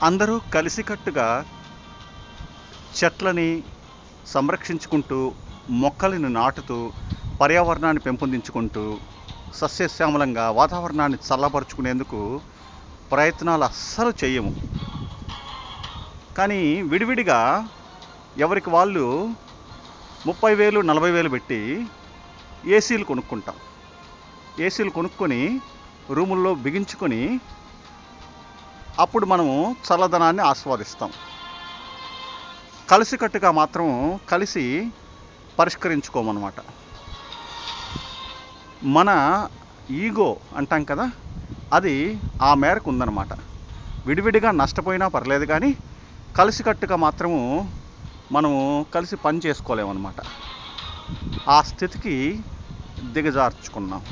అందరూ కలిసికట్టుగా చెట్లని సంరక్షించుకుంటూ, మొక్కలను నాటుతూ, పర్యావరణాన్ని పెంపొందించుకుంటూ, సస్యశ్యామలంగా వాతావరణాన్ని చల్లబరుచుకునేందుకు ప్రయత్నాలు అస్సలు చేయము. కానీ విడివిడిగా ఎవరికి వాళ్ళు 30,000 40,000 పెట్టి ఏసీలు కొనుక్కుంటాం. ఏసీలు కొనుక్కొని రూముల్లో బిగించుకొని అప్పుడు మనము చల్లదనాన్ని ఆస్వాదిస్తాం. కలిసికట్టుగా మాత్రం కలిసి పరిష్కరించుకోమన్నమాట. మన ఈగో అంటాం కదా, అది ఆ మేరకు ఉందన్నమాట. విడివిడిగా నష్టపోయినా పర్లేదు కానీ కలిసికట్టుగా మాత్రము మనము కలిసి పని చేసుకోలేమన్నమాట. ఆ స్థితికి దిగజార్చుకున్నాం.